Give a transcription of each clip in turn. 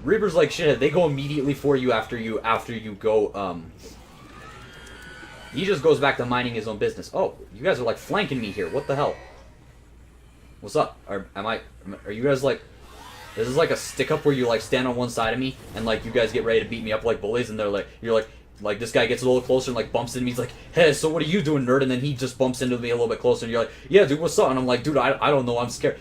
Reapers like shit. They go immediately for you after you go. He just goes back to minding his own business. Oh, you guys are like flanking me here. What the hell? What's up? Are you guys like? This is like a stick up where you like stand on one side of me and like you guys get ready to beat me up like bullies, and they're like, you're like this guy gets a little closer and like bumps into me. He's like, hey, so what are you doing, nerd? And then he just bumps into me a little bit closer, and you're like, yeah, dude, what's up? And I'm like, dude, I don't know, I'm scared.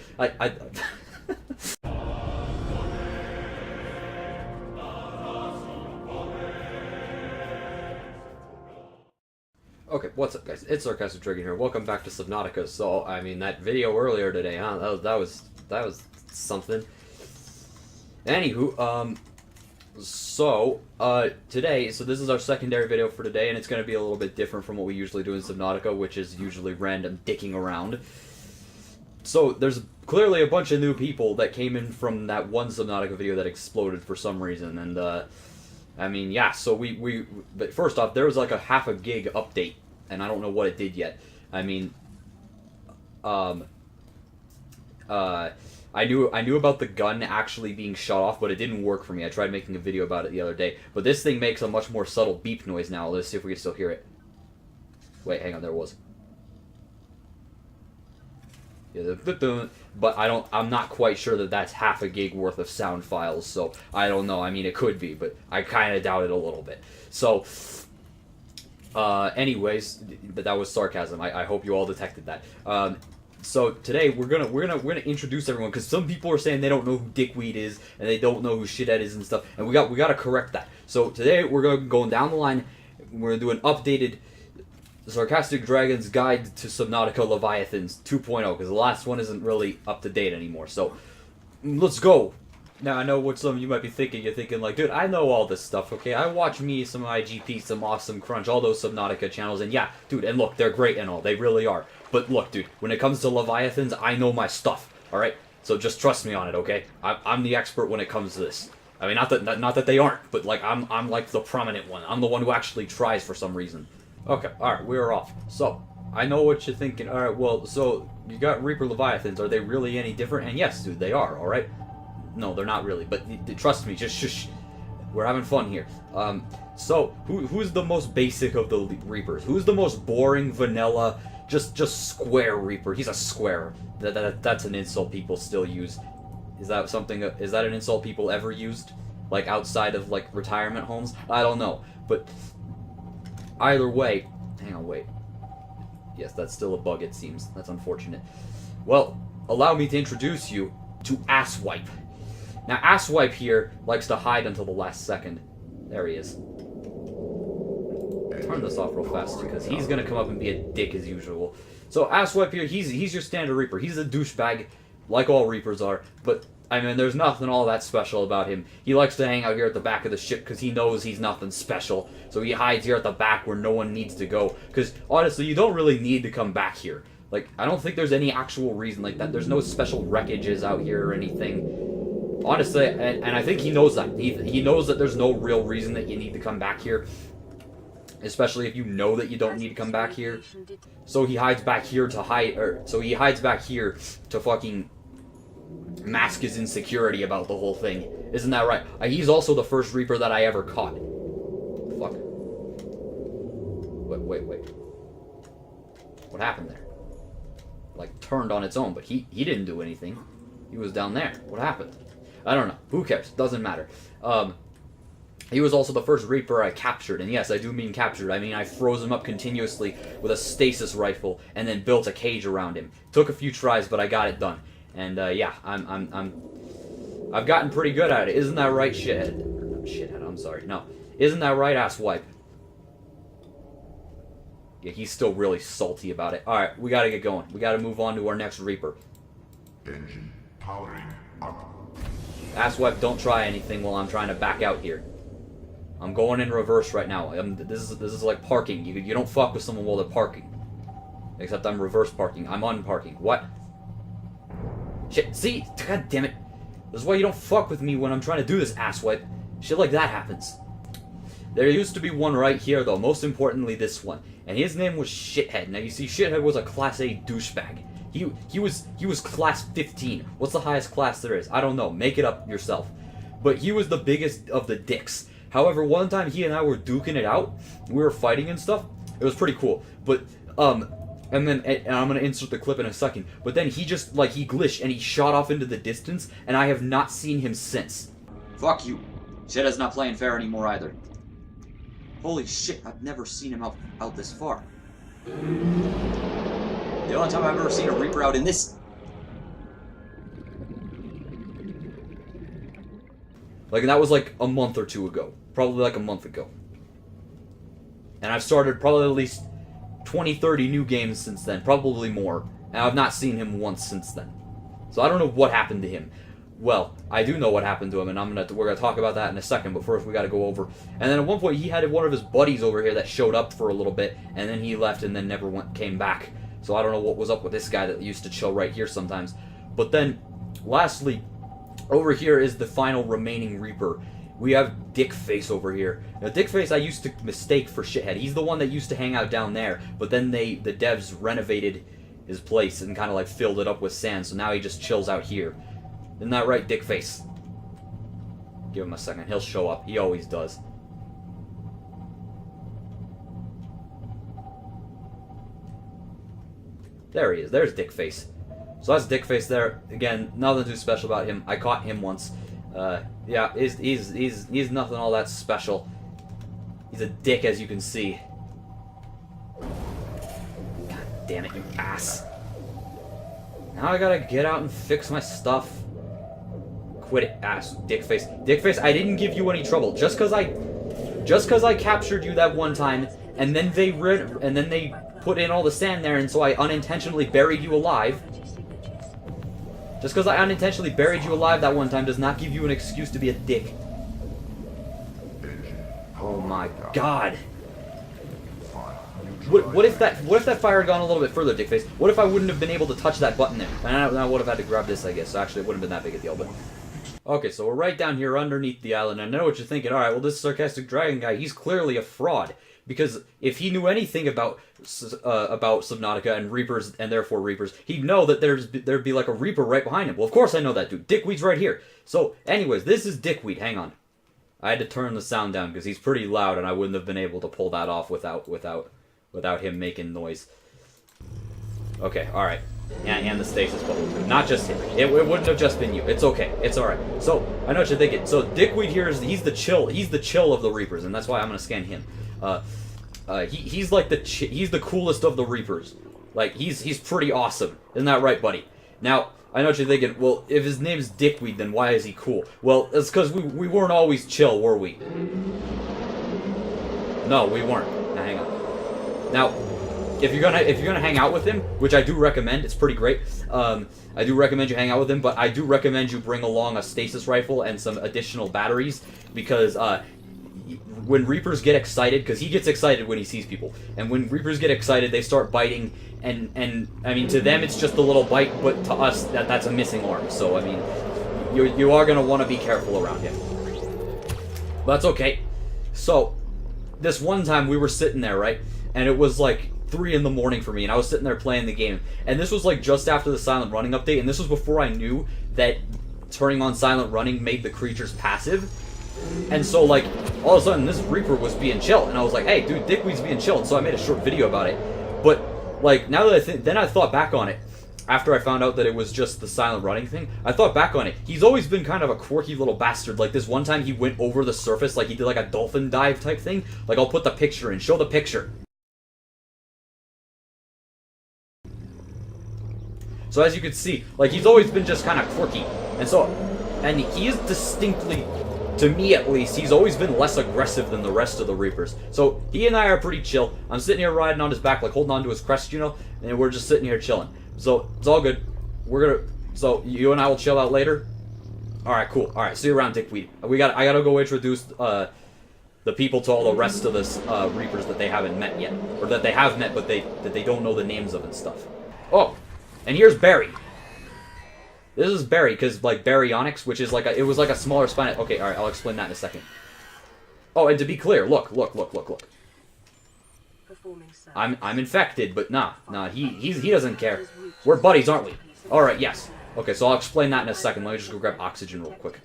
Okay, what's up, guys? It's SarcasticDragon here. Welcome back to Subnautica. So, I mean, that video earlier today, huh? That was something. Anywho, today, so this is our secondary video for today, and it's going to be a little bit different from what we usually do in Subnautica, which is usually random dicking around. So, there's clearly a bunch of new people that came in from that one Subnautica video that exploded for some reason, and, I mean, yeah, so but first off, there was like a half a gig update, and I don't know what it did yet. I mean, I knew about the gun actually being shut off, but it didn't work for me. I tried making a video about it the other day, but this thing makes a much more subtle beep noise now. Let's see if we can still hear it. Wait, hang on, there it was. Yeah, but I'm not quite sure that that's half a gig worth of sound files, so I don't know. I mean, it could be, but I kind of doubt it a little bit. So, anyways, that was sarcasm. I hope you all detected that. So today we're gonna introduce everyone, because some people are saying they don't know who Dickweed is and they don't know who Shithead is and stuff, and we gotta correct that. So today we're going down the line. We're gonna do an updated Sarcastic Dragon's Guide to Subnautica Leviathans 2.0, because the last one isn't really up to date anymore. So let's go. Now I know what some of you might be thinking. You're thinking like, dude, I know all this stuff. Okay, I watch some IGP, some Awesome Crunch, all those Subnautica channels, and yeah, dude, and look, they're great and all, they really are. But look, dude, when it comes to Leviathans, I know my stuff. All right, so just trust me on it, okay? I'm the expert when it comes to this. I mean, not that they aren't, but like I'm like the prominent one. I'm the one who actually tries for some reason. Okay, all right, we're off. So I know what you're thinking. All right, well, so you got Reaper Leviathans. Are they really any different? And yes, dude, they are. All right. No, they're not really, but trust me, just shush. We're having fun here. So who's the most basic of the Reapers? Who's the most boring, vanilla, just square Reaper? He's a square. That's an insult people still use. Is that an insult people ever used? Like outside of like retirement homes? I don't know, but either way, hang on, wait. Yes, that's still a bug, it seems. That's unfortunate. Well, allow me to introduce you to Asswipe. Now, Asswipe here likes to hide until the last second. There he is. Turn this off real fast, because he's going to come up and be a dick as usual. So, Asswipe here, he's your standard Reaper. He's a douchebag, like all Reapers are, but, I mean, there's nothing all that special about him. He likes to hang out here at the back of the ship, because he knows he's nothing special. So he hides here at the back where no one needs to go. Because, honestly, you don't really need to come back here. Like, I don't think there's any actual reason like that. There's no special wreckages out here or anything. Honestly, and I think he knows that. He knows that there's no real reason that you need to come back here. Especially if you know that you don't need to come back here. So he hides back here to fucking mask his insecurity about the whole thing. Isn't that right? He's also the first Reaper that I ever caught. Fuck. Wait. What happened there? Like, turned on its own, but he didn't do anything. He was down there. What happened? I don't know. Who cares? Doesn't matter. He was also the first Reaper I captured, and yes, I do mean captured. I mean, I froze him up continuously with a stasis rifle, and then built a cage around him. Took a few tries, but I got it done. And yeah, I've gotten pretty good at it. Isn't that right, shithead? Shithead, I'm sorry. No, isn't that right, Asswipe? Yeah, he's still really salty about it. All right, we gotta get going. We gotta move on to our next Reaper. Engine powering up. Asswipe, don't try anything while I'm trying to back out here. I'm going in reverse right now. This is like parking. You don't fuck with someone while they're parking. Except I'm reverse parking. I'm unparking. What? Shit, see? God damn it. This is why you don't fuck with me when I'm trying to do this, Asswipe. Shit like that happens. There used to be one right here, though. Most importantly, this one. And his name was Shithead. Now, you see, Shithead was a Class A douchebag. He was Class 15. What's the highest class there is? I don't know. Make it up yourself. but he was the biggest of the dicks. However, one time he and I were duking it out, we were fighting and stuff. It was pretty cool. But and I'm gonna insert the clip in a second. But then he just he glitched and he shot off into the distance, and I have not seen him since. Fuck you. Shit's not playing fair anymore either. Holy shit! I've never seen him out this far. The only time I've ever seen a Reaper out in this. And that was a month or two ago. Probably a month ago. And I've started probably at least 20, 30 new games since then. Probably more. And I've not seen him once since then. So I don't know what happened to him. Well, I do know what happened to him, and we're gonna talk about that in a second, but first we gotta go over. And then at one point he had one of his buddies over here that showed up for a little bit, and then he left and then never came back. So I don't know what was up with this guy that used to chill right here sometimes. But then, lastly, over here is the final remaining Reaper. We have Dickface over here. Now, Dickface I used to mistake for Shithead. He's the one that used to hang out down there, but then the devs renovated his place and kind of filled it up with sand, so now he just chills out here. Isn't that right, Dickface? Give him a second. He'll show up. He always does. There he is. There's Dickface. So that's Dickface there. Again, nothing too special about him. I caught him once. Yeah, he's nothing all that special. He's a dick, as you can see. God damn it, you ass. Now I gotta get out and fix my stuff. Quit it, ass Dickface. Dickface, I didn't give you any trouble. Just cause I captured you that one time, and then they put in all the sand there, and so I unintentionally buried you alive. Just because I unintentionally buried you alive that one time does not give you an excuse to be a dick. Oh my god. What if that fire had gone a little bit further, Dickface? What if I wouldn't have been able to touch that button there? And I would have had to grab this, I guess. So actually, it wouldn't have been that big a deal, but... Okay, so we're right down here underneath the island. I know what you're thinking. Alright, well, this Sarcastic Dragon guy, he's clearly a fraud. Because if he knew anything about Subnautica and Reapers, and therefore Reapers, he'd know that there'd be a Reaper right behind him. Well, of course I know that, dude. Dickweed's right here. So, anyways, this is Dickweed. Hang on. I had to turn the sound down because he's pretty loud, and I wouldn't have been able to pull that off without him making noise. Okay, alright. And the stasis bubble. Not just him. It wouldn't have just been you. It's okay. It's alright. So, I know what you're thinking. So, Dickweed here he's the chill of the Reapers, and that's why I'm gonna scan him. He's the coolest of the Reapers. He's pretty awesome. Isn't that right, buddy? Now, I know what you're thinking, well, if his name's Dickweed, then why is he cool? Well, it's because we weren't always chill, were we? No, we weren't. Now, hang on. Now, if you're gonna hang out with him, which I do recommend, it's pretty great. I do recommend you hang out with him, but I do recommend you bring along a stasis rifle and some additional batteries, because when Reapers get excited, because he gets excited when he sees people, and when Reapers get excited, they start biting, and I mean, to them it's just a little bite, but to us, that's a missing arm, so I mean, you are going to want to be careful around him. But that's okay. So, this one time we were sitting there, right, and it was 3 in the morning for me, and I was sitting there playing the game, and this was just after the silent running update, and this was before I knew that turning on silent running made the creatures passive. And so, all of a sudden, this Reaper was being chill, and I was like, hey, dude, Dickweed's being chill, and so I made a short video about it. But, now that then I thought back on it, after I found out that it was just the silent running thing, I thought back on it. He's always been kind of a quirky little bastard. This one time he went over the surface, he did a dolphin dive type thing. I'll put the picture in. Show the picture. So as you can see, he's always been just kind of quirky. And he is distinctly, to me at least, he's always been less aggressive than the rest of the Reapers. So he and I are pretty chill. I'm sitting here riding on his back, holding on to his crest, and we're just sitting here chilling. So it's all good. So you and I will chill out later. All right, cool. All right, see you around, Dickweed. I gotta go introduce the people to all the rest of this Reapers that they haven't met yet, or that they have met but that they don't know the names of and stuff. Oh, and here's Barry. This is Barry, because, baryonyx, which is it was a smaller spine. Okay, alright, I'll explain that in a second. Oh, and to be clear, look. I'm infected, but nah, he doesn't care. We're buddies, aren't we? Alright, yes. Okay, so I'll explain that in a second. Let me just go grab oxygen real quick.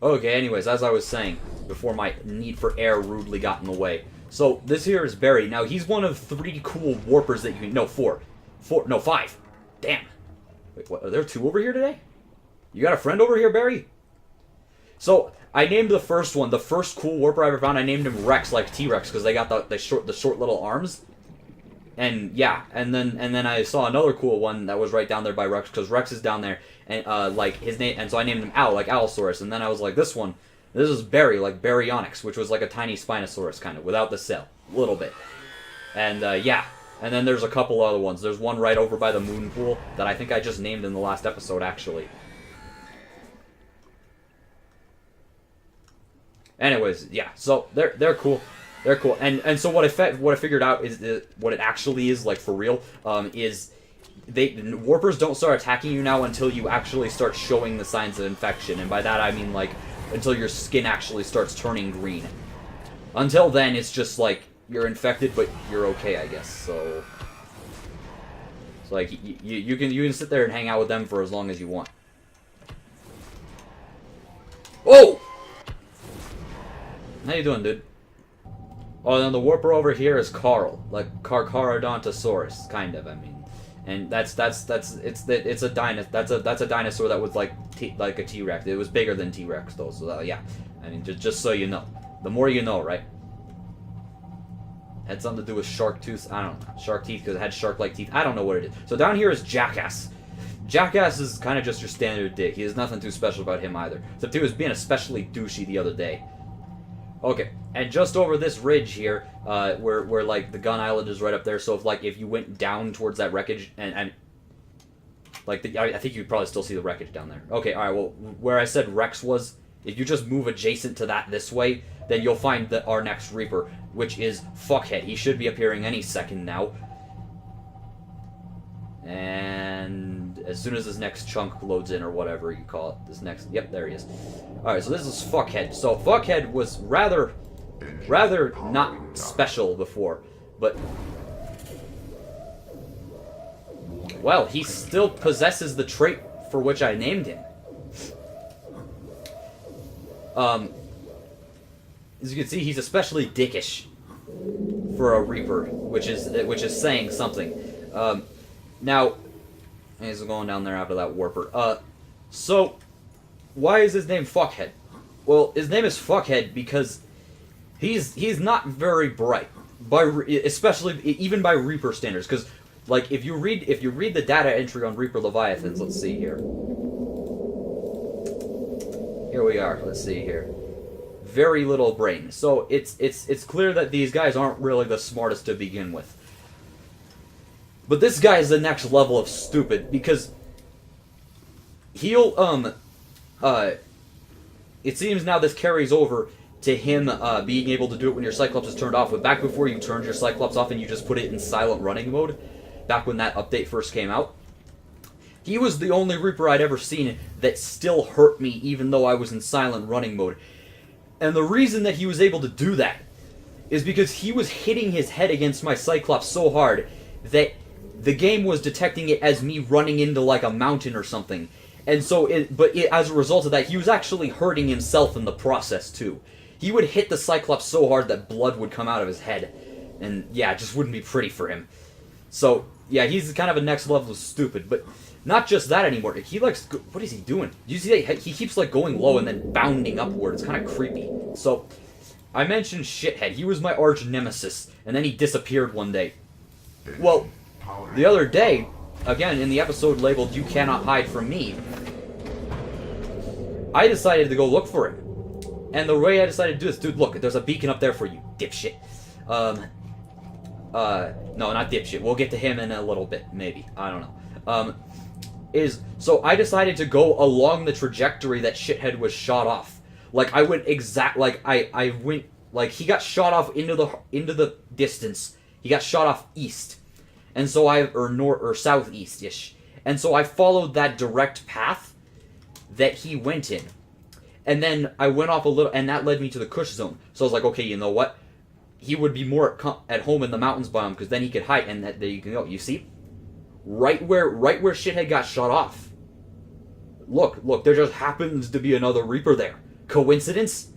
Okay, anyways, as I was saying, before my need for air rudely got in the way. So, this here is Barry. Now, he's one of 3 cool warpers that you can... No, 4. 4, no, 5. Damn. Wait, what, are there 2 over here today? You got a friend over here, Barry? So, I named the first one, the first cool warper I ever found, I named him Rex, like T-Rex, because they got the short little arms. And, yeah, and then I saw another cool one that was right down there by Rex, because Rex is down there, and, like, his name... And so I named him Al, like Allosaurus, and then I was like, this is Barry, like Baryonyx, which was like a tiny Spinosaurus, kind of, without the cell. A little bit. And, yeah. And then there's a couple other ones. There's one right over by the moon pool that I think I just named in the last episode, actually. Anyways, yeah. So, they're cool. They're cool. And so what I figured out is what it actually is, like, for real, is... Warpers don't start attacking you now until you actually start showing the signs of infection. And by that I mean, like... until your skin actually starts turning green. Until then, it's just like, you're infected, but you're okay, I guess, so... It's like, you can sit there and hang out with them for as long as you want. Oh! How you doing, dude? Oh, and then the warper over here is Carl. Like, Carcharodontosaurus, kind of, I mean. And it's a dinosaur that was like a T-Rex. It was bigger than T-Rex though, so yeah. I mean, just so you know. The more you know, right? Had something to do with shark tooth. I don't know. Shark teeth because it had shark-like teeth. I don't know what it is. So down here is Jackass. Jackass is kind of just your standard dick. He has nothing too special about him either. Except he was being especially douchey the other day. Okay, and just over this ridge here, where like the gun island is right up there. So if you went down towards that wreckage and like I think you'd probably still see the wreckage down there. Okay, all right. Well, where I said Rex was, if you just move adjacent to that this way, then you'll find our next Reaper, which is Fuckhead. He should be appearing any second now. And as soon as this next chunk loads in, or whatever you call it, this next... Yep, there he is. Alright, so this is Fuckhead. So Fuckhead was rather not special before, but... Well, he still possesses the trait for which I named him. As you can see, he's especially dickish for a Reaper, which is saying something. Now, he's going down there after that warper. So, why is his name Fuckhead? Well, his name is Fuckhead because he's not very bright, especially even by Reaper standards. Because, like, if you read the data entry on Reaper Leviathans, let's see here. Here we are. Let's see here. Very little brain. So it's clear that these guys aren't really the smartest to begin with. But this guy is the next level of stupid, because he'll, it seems now this carries over to him, being able to do it when your Cyclops is turned off. But back before you turned your Cyclops off and you just put it in silent running mode, back when that update first came out, he was the only Reaper I'd ever seen that still hurt me even though I was in silent running mode. And the reason that he was able to do that is because he was hitting his head against my Cyclops so hard that the game was detecting it as me running into, like, a mountain or something. And so, as a result of that, he was actually hurting himself in the process, too. He would hit the Cyclops so hard that blood would come out of his head. And, yeah, it just wouldn't be pretty for him. So, yeah, he's kind of a next level of stupid. But not just that anymore. He likes... What is he doing? You see that? He keeps, like, going low and then bounding upward. It's kind of creepy. So, I mentioned Shithead. He was my arch nemesis. And then he disappeared one day. Well... The other day, again, in the episode labeled You Cannot Hide From Me, I decided to go look for him. And the way I decided to do this, dude, look, there's a beacon up there for you, dipshit. No, not dipshit. We'll get to him in a little bit, maybe. I don't know. So I decided to go along the trajectory that Shithead was shot off. Like, I went I went, like, he got shot off into the distance. He got shot off east. And so or southeast-ish. And so I followed that direct path that he went in. And then I went off a little, and that led me to the Kush zone. So I was like, okay, you know what? He would be more at home in the mountains biome, because then he could hide, and there you can go. You see? Right where Shithead got shot off. Look, there just happens to be another Reaper there. Coincidence?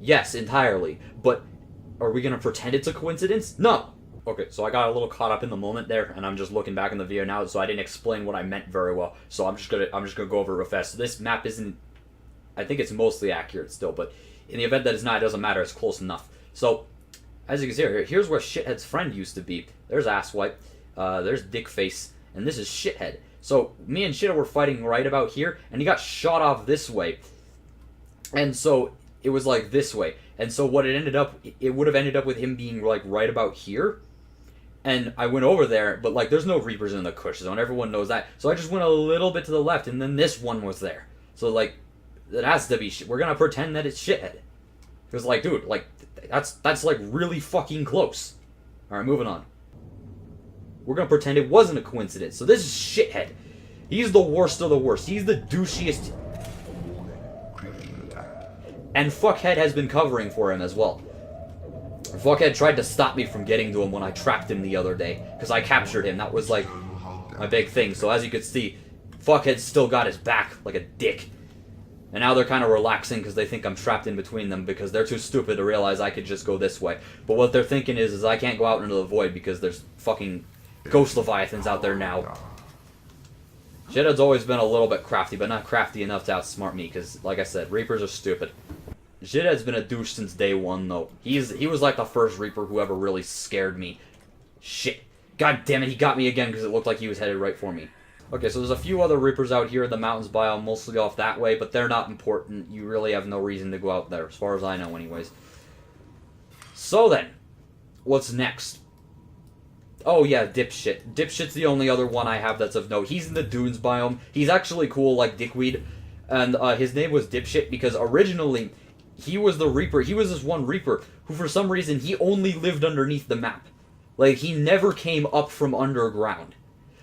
Yes, entirely. But are we gonna pretend it's a coincidence? No! Okay, so I got a little caught up in the moment there, and I'm just looking back in the video now, so I didn't explain what I meant very well. So I'm just gonna go over it real fast. So this map isn't, I think it's mostly accurate still, but in the event that it's not, it doesn't matter, it's close enough. So, as you can see here, here's where Shithead's friend used to be. There's Asswipe, there's Dickface, and this is Shithead. So, me and Shithead were fighting right about here, and he got shot off this way. And so, it was like this way. And so what it would have ended up with him being like right about here. And I went over there, but like there's no Reapers in the Kush zone, everyone knows that. So I just went a little bit to the left, and then this one was there. So like, it has to be we're gonna pretend that it's Shithead. Because like, dude, like, that's like really fucking close. Alright, moving on. We're gonna pretend it wasn't a coincidence. So this is Shithead. He's the worst of the worst. He's the douchiest. And Fuckhead has been covering for him as well. Fuckhead tried to stop me from getting to him when I trapped him the other day. Because I captured him. That was like my big thing. So as you can see, Fuckhead still got his back like a dick. And now they're kind of relaxing because they think I'm trapped in between them because they're too stupid to realize I could just go this way. But what they're thinking is I can't go out into the void because there's fucking ghost Leviathans out there now. Shithead's always been a little bit crafty, but not crafty enough to outsmart me because, like I said, Reapers are stupid. Shithead's been a douche since day one, though. He was like the first Reaper who ever really scared me. Shit. God damn it, he got me again because it looked like he was headed right for me. Okay, so there's a few other Reapers out here in the mountains biome, mostly off that way, but they're not important. You really have no reason to go out there, as far as I know anyways. So then, what's next? Oh yeah, Dipshit. Dipshit's the only other one I have that's of note. He's in the dunes biome. He's actually cool like Dickweed, and his name was Dipshit because originally he was the Reaper. He was this one Reaper who for some reason he only lived underneath the map. Like he never came up from underground.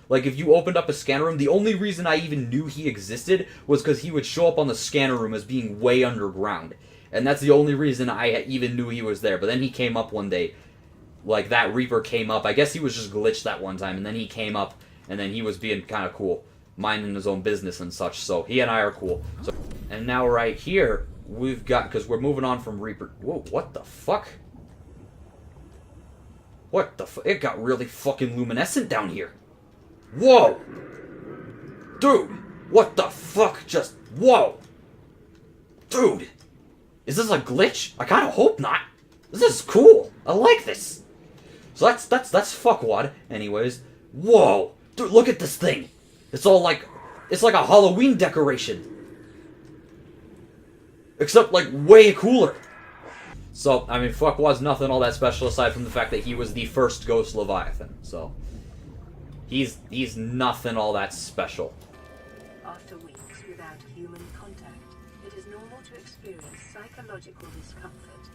Like, if you opened up a scanner room, the only reason I even knew he existed was because he would show up on the scanner room as being way underground. And that's the only reason I even knew he was there. But then he came up one day. Like, that Reaper came up. I guess he was just glitched that one time. And then he came up, and then he was being kind of cool. Minding his own business and such. So, he and I are cool. So, and now right here, we've got... Because we're moving on from Reaper... Whoa, what the fuck? What the fuck? It got really fucking luminescent down here. Whoa! Dude! What the fuck? Just... Whoa! Dude! Is this a glitch? I kinda hope not. This is cool. I like this. So that's fuckwad. Anyways. Whoa! Dude, look at this thing! It's all like... It's like a Halloween decoration. Except, like, way cooler. So, I mean, fuckwad's nothing all that special aside from the fact that he was the first Ghost Leviathan. So... He's nothing all that special. After weeks without human contact, it is normal to experience psychological discomfort.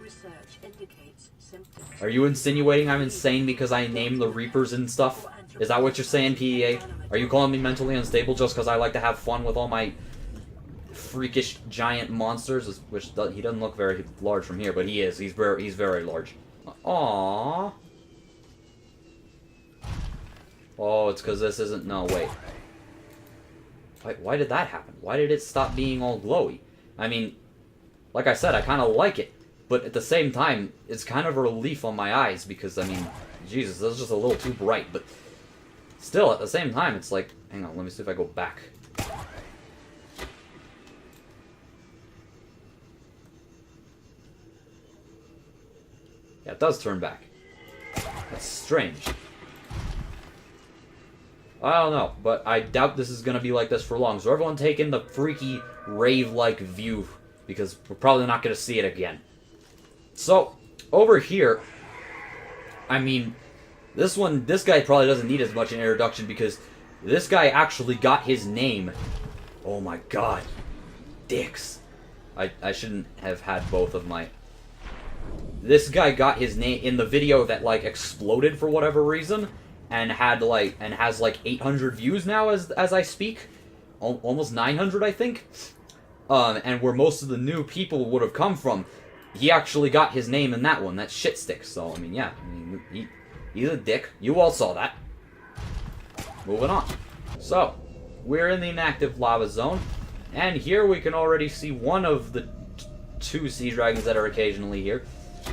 Research indicates symptoms. Are you insinuating I'm insane because I name the Reapers and stuff? Is that what you're saying, PEA? Are you calling me mentally unstable just because I like to have fun with all my freakish giant monsters? Which he doesn't look very large from here, but he is. He's very large. Aww. Oh, it's because this isn't... No, wait. Why did that happen? Why did it stop being all glowy? I mean, like I said, I kind of like it. But at the same time, it's kind of a relief on my eyes because, I mean, Jesus, this is just a little too bright. But still, at the same time, it's like... Hang on, let me see if I go back. Yeah, it does turn back. That's strange. I don't know, but I doubt this is going to be like this for long. So everyone take in the freaky, rave-like view, because we're probably not going to see it again. So, over here, I mean, this guy probably doesn't need as much an introduction, because this guy actually got his name. Oh my god. Dicks. I shouldn't have had both of my... This guy got his name in the video that, like, exploded for whatever reason. And has like 800 views now as I speak, almost 900 I think. And where most of the new people would have come from, he actually got his name in that one. That shit sticks. So I mean, yeah, I mean, he's a dick. You all saw that. Moving on. So we're in the inactive lava zone. And here we can already see one of the two sea dragons that are occasionally here.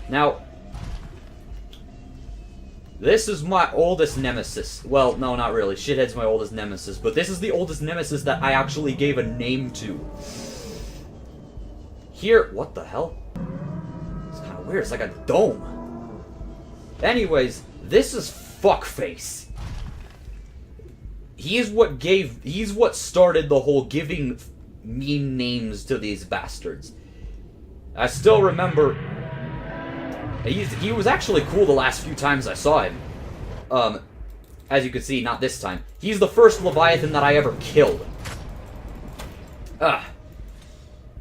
Now, this is my oldest nemesis. Well, no, not really. Shithead's my oldest nemesis. But this is the oldest nemesis that I actually gave a name to. Here... What the hell? It's kind of weird. It's like a dome. Anyways, this is Fuckface. He's what started the whole giving mean names to these bastards. I still remember... He was actually cool the last few times I saw him. As you can see, not this time. He's the first Leviathan that I ever killed.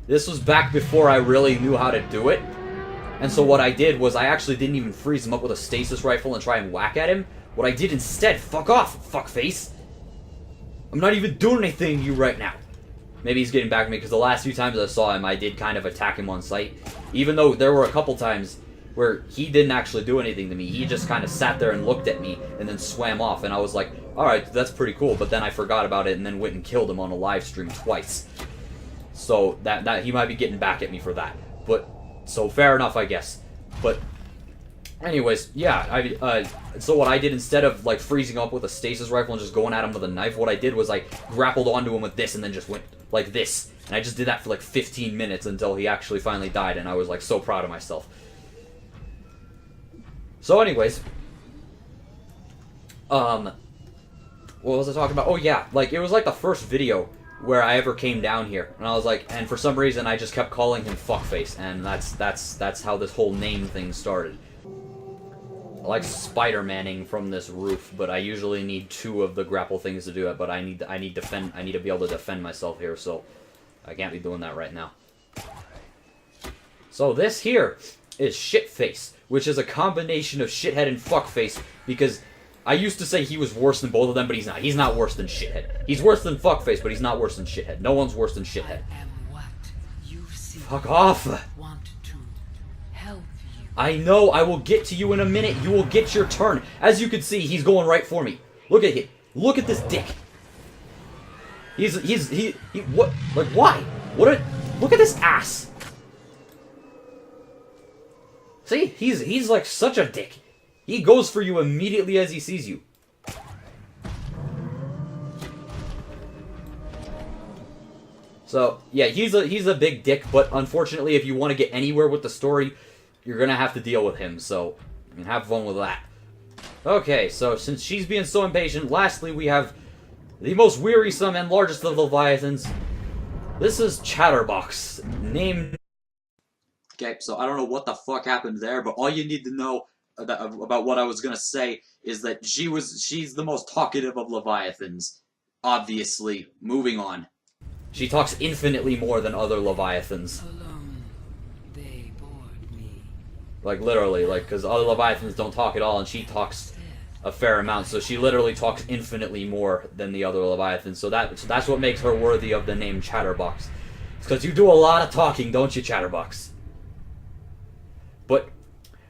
This was back before I really knew how to do it. And so what I did was I actually didn't even freeze him up with a stasis rifle and try and whack at him. What I did instead, fuck off, fuckface. I'm not even doing anything to you right now. Maybe he's getting back to me, because the last few times I saw him, I did kind of attack him on sight. Even though there were a couple times where he didn't actually do anything to me. He just kind of sat there and looked at me, and then swam off, and I was like, alright, that's pretty cool, but then I forgot about it, and then went and killed him on a live stream twice. So, that he might be getting back at me for that. But, so fair enough, I guess. But, anyways, yeah, so what I did, instead of, like, freezing up with a stasis rifle and just going at him with a knife, what I did was I grappled onto him with this, and then just went like this. And I just did that for like 15 minutes until he actually finally died, and I was like so proud of myself. So anyways, what was I talking about? Oh yeah, like it was like the first video where I ever came down here, and I was like, and for some reason I just kept calling him Fuckface, and that's how this whole name thing started. I like Spider-Manning from this roof, but I usually need 2 of the grapple things to do it. But I need to be able to defend myself here, so I can't be doing that right now. So this here is Shitface, which is a combination of Shithead and Fuckface, because I used to say he was worse than both of them, but he's not. He's not worse than Shithead. He's worse than Fuckface, but he's not worse than Shithead. No one's worse than Shithead. Fuck off! I know, I will get to you in a minute. You will get your turn. As you can see, he's going right for me. Look at him. Look at this dick. What? Like, why? Look at this ass. See? He's like such a dick. He goes for you immediately as he sees you. So, yeah, he's a big dick, but unfortunately, if you want to get anywhere with the story, you're gonna have to deal with him, so have fun with that. Okay, so since she's being so impatient, lastly we have the most wearisome and largest of Leviathans. This is Chatterbox, named... Okay, so I don't know what the fuck happened there, but all you need to know about what I was gonna say is that she's the most talkative of Leviathans. Obviously. Moving on. She talks infinitely more than other Leviathans. Like, literally, like, because other Leviathans don't talk at all, and she talks a fair amount, so she literally talks infinitely more than the other Leviathans, so that's what makes her worthy of the name Chatterbox. It's because you do a lot of talking, don't you, Chatterbox? But,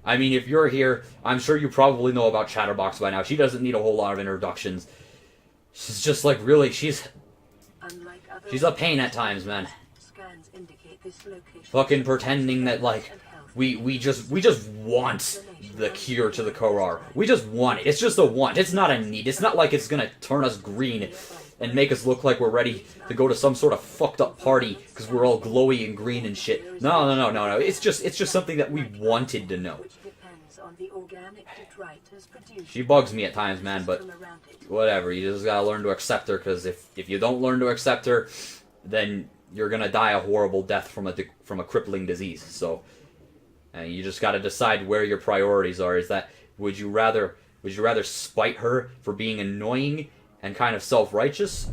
I mean, if you're here, I'm sure you probably know about Chatterbox by now. She doesn't need a whole lot of introductions. She's just, like, really, she's a pain at times, man. Fucking pretending that, like... We just want the cure to the Korrar. We just want it. It's just a want. It's not a need. It's not like it's gonna turn us green and make us look like we're ready to go to some sort of fucked up party because we're all glowy and green and shit. No. It's just something that we wanted to know. She bugs me at times, man, but whatever. You just gotta learn to accept her, because if you don't learn to accept her, then you're gonna die a horrible death from a crippling disease. So. And you just got to decide where your priorities are. Is that would you rather spite her for being annoying and kind of self-righteous,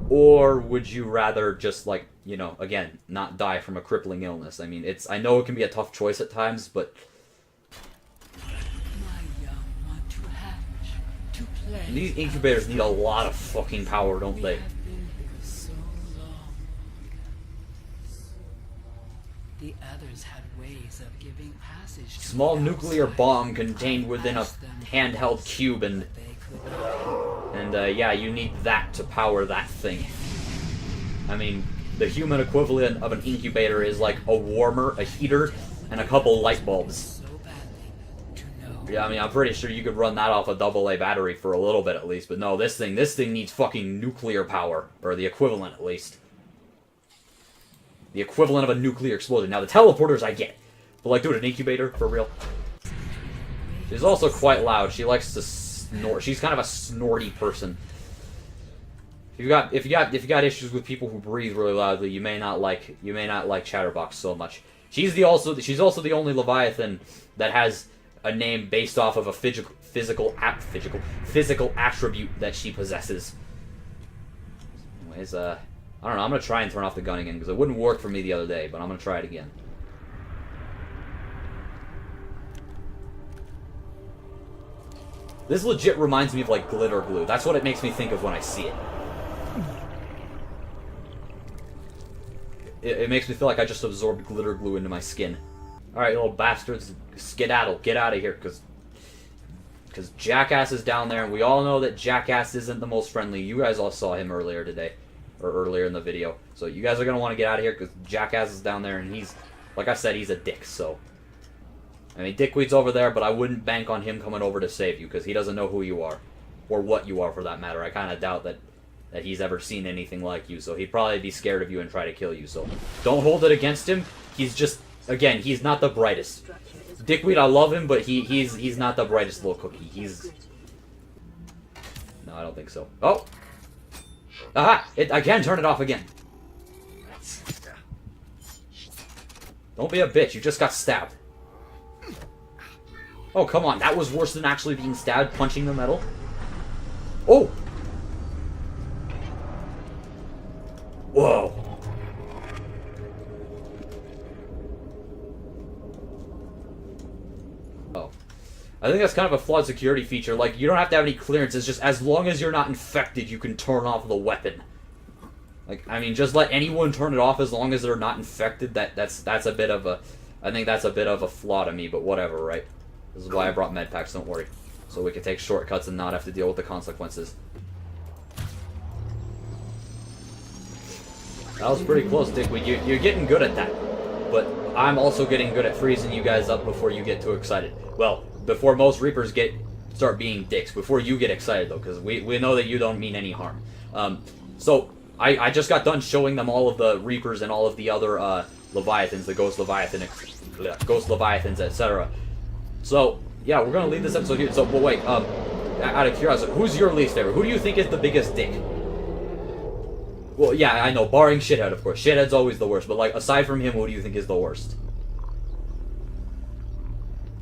or would you rather just, like, you know, again, not die from a crippling illness? I mean, I know it can be a tough choice at times, but these incubators need a lot of fucking power, don't they? The others had ways of giving passage. Small nuclear bomb contained within a handheld cube, and yeah, you need that to power that thing. I mean, the human equivalent of an incubator is like a warmer, a heater, and a couple light bulbs. So badly to know. Yeah, I mean, I'm pretty sure you could run that off a AA battery for a little bit at least, but no, this thing needs fucking nuclear power, or the equivalent at least. The equivalent of a nuclear explosion. Now, the teleporters I get, but like, dude, an incubator, for real? She's also quite loud. She likes to snort. She's kind of a snorty person. If you got issues with people who breathe really loudly, you may not like Chatterbox so much. She's also the only Leviathan that has a name based off of a physical attribute that she possesses. Anyways, I don't know. I'm gonna try and turn off the gun again because it wouldn't work for me the other day, but I'm gonna try it again. This legit reminds me of like glitter glue. That's what it makes me think of when I see it. It makes me feel like I just absorbed glitter glue into my skin. Alright, little bastards, skedaddle, get out of here, because Jackass is down there, and we all know that Jackass isn't the most friendly. You guys all saw him earlier today, or earlier in the video. So you guys are going to want to get out of here, because Jackass is down there, and he's, like I said, he's a dick, so. I mean, Dickweed's over there, but I wouldn't bank on him coming over to save you, because he doesn't know who you are, or what you are for that matter. I kind of doubt that he's ever seen anything like you, so he'd probably be scared of you and try to kill you, so don't hold it against him. He's just, again, he's not the brightest. Dickweed, I love him, but he's not the brightest little cookie. He's... No, I don't think so. Oh! Aha! I can turn it off again. Don't be a bitch, you just got stabbed. Oh, come on, that was worse than actually being stabbed, punching the metal. Oh! Whoa. Oh. I think that's kind of a flawed security feature. Like, you don't have to have any clearance. It's just as long as you're not infected, you can turn off the weapon. Like, I mean, just let anyone turn it off as long as they're not infected. That's a bit of a... I think that's a bit of a flaw to me, but whatever, right? This is why I brought med packs, don't worry. So we can take shortcuts and not have to deal with the consequences. That was pretty close, Dickweed. You're getting good at that. But I'm also getting good at freezing you guys up before you get too excited. Well, before most Reapers start being dicks. Before you get excited, though, because we know that you don't mean any harm. So, I just got done showing them all of the Reapers and all of the other Leviathans, the Ghost Leviathans, etc. So, yeah, we're going to leave this episode here. So, but wait, out of curiosity, who's your least favorite? Who do you think is the biggest dick? Well, yeah, I know, barring Shithead, of course. Shithead's always the worst, but, like, aside from him, who do you think is the worst?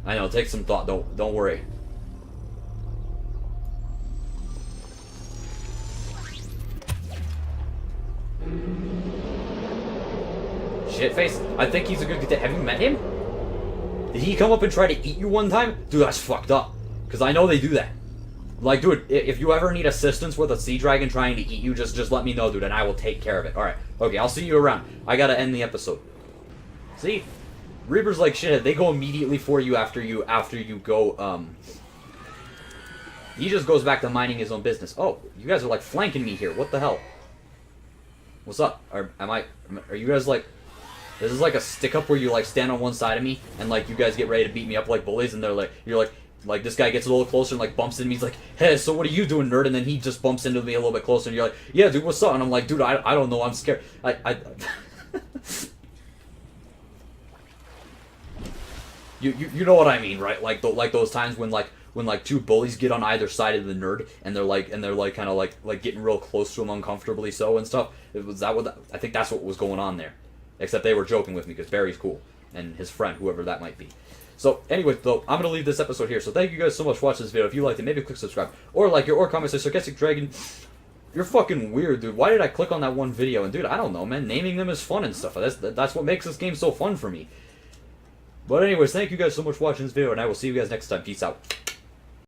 I know, take some thought, don't worry. Shitface? I think he's a good dick. Have you met him? Did he come up and try to eat you one time? Dude, that's fucked up. Because I know they do that. Like, dude, if you ever need assistance with a sea dragon trying to eat you, just let me know, dude, and I will take care of it. Alright, okay, I'll see you around. I gotta end the episode. See? Reapers like Shithead, they go immediately for you after you go, He just goes back to minding his own business. Oh, you guys are, like, flanking me here. What the hell? What's up? Are you guys, like... This is like a stick-up where you, like, stand on one side of me, and, like, you guys get ready to beat me up like bullies, and they're like... You're like, this guy gets a little closer and, like, bumps into me. He's like, hey, so what are you doing, nerd? And then he just bumps into me a little bit closer, and you're like, yeah, dude, what's up? And I'm like, dude, I don't know, I'm scared. You know what I mean, right? Like those times when two bullies get on either side of the nerd, and they're like kind of like getting real close to him uncomfortably so and stuff. I think that's what was going on there. Except they were joking with me because Barry's cool and his friend, whoever that might be. So, anyway, though, I'm going to leave this episode here. So, thank you guys so much for watching this video. If you liked it, maybe click subscribe. Or like it, or comment, say, Sarcastic Dragon, you're fucking weird, dude. Why did I click on that one video? And, dude, I don't know, man. Naming them is fun and stuff. That's what makes this game so fun for me. But anyways, thank you guys so much for watching this video, and I will see you guys next time. Peace out.